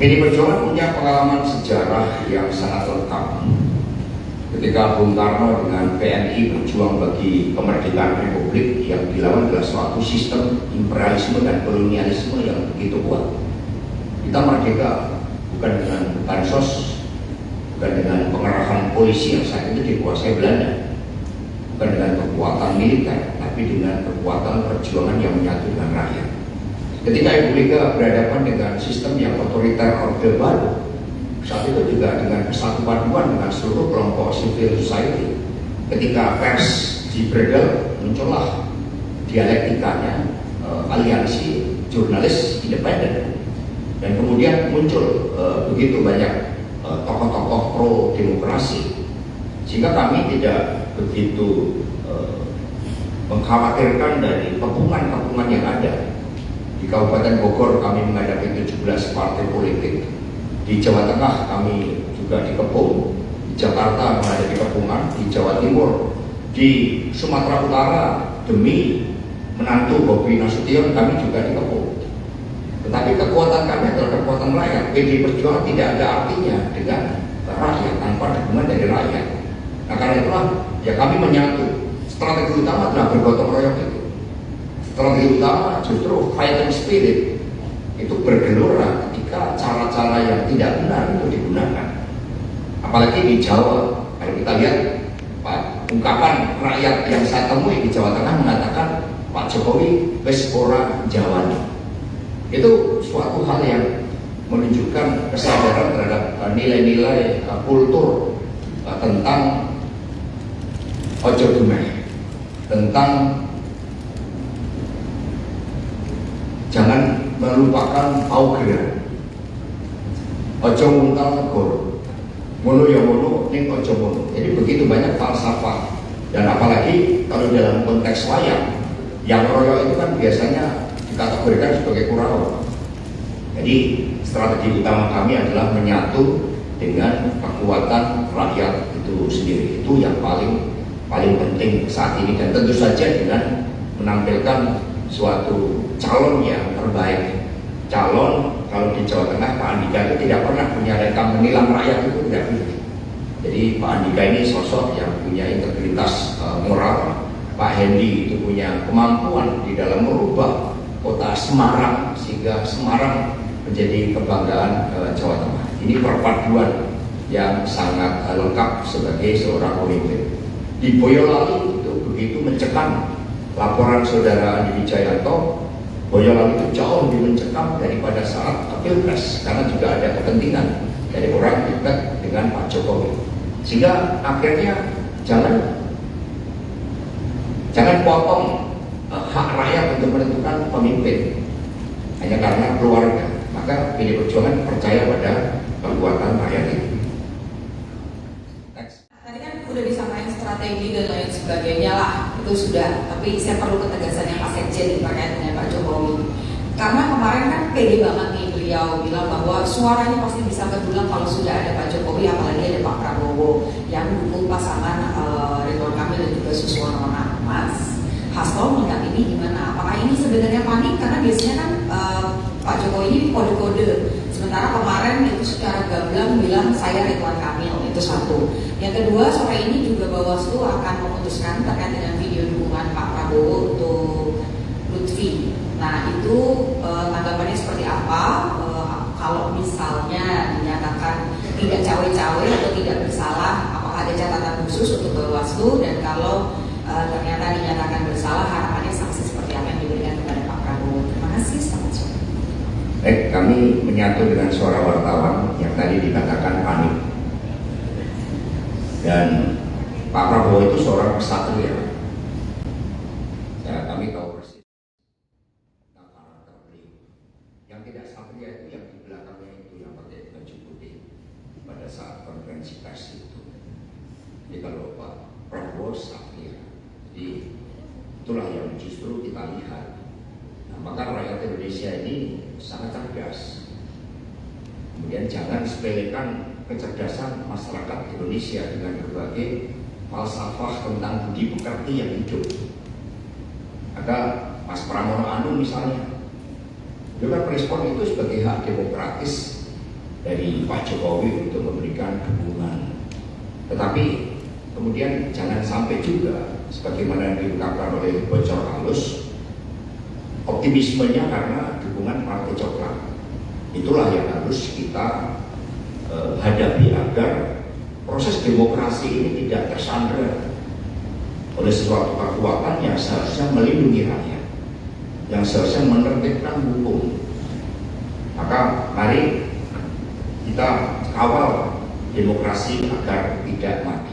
PDI Perjuangan punya pengalaman sejarah yang sangat lengkap. Ketika Bung Karno dengan PNI berjuang bagi kemerdekaan Republik, yang dilawan adalah suatu sistem imperialisme dan kolonialisme yang begitu kuat. Kita merdeka bukan dengan bansos, bukan dengan pengerahan polisi yang saat itu dikuasai Belanda, bukan dengan kekuatan militer, tapi dengan kekuatan perjuangan yang menyatu dengan rakyat. Ketika Ibu Mega berhadapan dengan sistem yang otoriter Orde Baru, saat itu juga dengan kesatu paduan dengan seluruh kelompok civil society. Ketika pers dibredel, muncullah dialektikanya aliansi jurnalis independen, dan kemudian muncul begitu banyak tokoh-tokoh pro demokrasi, sehingga kami tidak begitu mengkhawatirkan dari kepungan-kepungan yang ada. Di Kabupaten Bogor kami menghadapi 17 partai politik. Di Jawa Tengah kami juga dikepung, di Jakarta menghadapi kepungan, di Jawa Timur, di Sumatera Utara demi menantu Bobi Nasution kami juga dikepung. Tetapi kekuatan kami adalah kekuatan rakyat. PDI Perjuangan tidak ada artinya dengan rakyat tanpa dukungan dari rakyat. Nah, karena itulah ya kami menyatu. Strategi utama adalah bergotong royong itu. Strategi utama justru fighting spirit itu bergelora ketika cara-cara yang tidak benar itu digunakan. Apalagi di Jawa, kalau kita lihat ungkapan rakyat yang saya temui di Jawa Tengah mengatakan Pak Jokowi wis ora Jawani. Itu suatu hal yang menunjukkan kesadaran terhadap nilai-nilai kultur tentang ojo dumeh, tentang jangan melupakan paugeran, ojo muntal negoro, mono ya mono ning ojo mono. Jadi begitu banyak falsafah, dan apalagi kalau dalam konteks wayang, yang royok itu kan biasanya dikategorikan sebagai Kurawa. Jadi strategi utama kami adalah menyatu dengan kekuatan rakyat itu sendiri. Itu yang paling penting saat ini, dan tentu saja dengan menampilkan suatu calon yang terbaik. Calon, kalau di Jawa Tengah Pak Andika itu tidak pernah punya rekam menilang rakyat, itu tidak punya. Jadi Pak Andika ini sosok yang punya integritas moral. Pak Hendi itu punya kemampuan di dalam merubah kota Semarang sehingga Semarang menjadi kebanggaan Jawa Tengah. Ini perpaduan yang sangat lengkap sebagai seorang pemimpin. Di Boyolali itu begitu mencekam laporan saudara Andi Wijayanto, Boyolali itu jauh lebih mencekam daripada saat Pilpres, karena juga ada kepentingan dari orang dekat dengan Pak Jokowi. Sehingga akhirnya jangan potong hak rakyat untuk menentukan pemimpin hanya karena keluarga. Maka PDI Perjuangan percaya pada kekuatan rakyat itu. Tadi kan udah disampaikan strategi dan lain sebagainya lah, itu sudah. Tapi saya perlu ketegasannya Pak Sekjen terkait dengan Pak Jokowi. Karena kemarin kan pede banget nih beliau bilang bahwa suaranya pasti bisa berdulang kalau sudah ada Pak Jokowi, apalagi ada Pak Prabowo yang dukung pasangan Ridwan Kamil dan juga Suswono. Mas Hasto melihat ini gimana? Apakah ini sebenarnya panik? Karena biasanya kan Pak Jokowi ini kode-kode. Sementara kemarin itu secara gamblang bilang saya Ridwan Kamil, itu satu. Yang kedua, sore ini juga Bawaslu akan memutuskan terkait dengan video dukungan Pak Prabowo untuk Lutfi. Nah itu tanggapannya seperti apa? Kalau misalnya dinyatakan tidak cawe-cawe atau tidak bersalah, apakah ada catatan khusus untuk Bawaslu? Dan kalau ternyata dinyatakan bersalah, harapannya sanksi seperti apa yang diberikan kepada Pak Prabowo? Terima kasih, selamat sore. Baik, kami menyatu dengan suara wartawan yang tadi dikatakan panik. Dan Pak Prabowo itu seorang kesatria. Ya, kami tahu persis karakter beliau. Yang tidak satria itu yang di belakangnya itu yang pakai baju putih pada saat konferensi pers itu. Jadi kalau Pak Prabowo satria, jadi itulah yang justru kita lihat. Nah, maka rakyat Indonesia ini sangat cerdas. Kemudian jangan sepelekan kecerdasan masyarakat Indonesia dengan berbagai falsafah tentang budi pekerti yang hidup. Ada Mas Pramono Anung misalnya, dia kan merespon itu sebagai hak demokratis dari Pak Jokowi untuk memberikan dukungan. Tetapi kemudian jangan sampai juga sebagaimana yang diungkapkan oleh bocor halus, optimismenya karena dukungan Partai Coklat. Itulah yang harus kita hadapi agar proses demokrasi ini tidak tersandra oleh sesuatu kekuatan yang seharusnya melindungi rakyat, yang seharusnya menertibkan hukum. Maka mari kita kawal demokrasi agar tidak mati.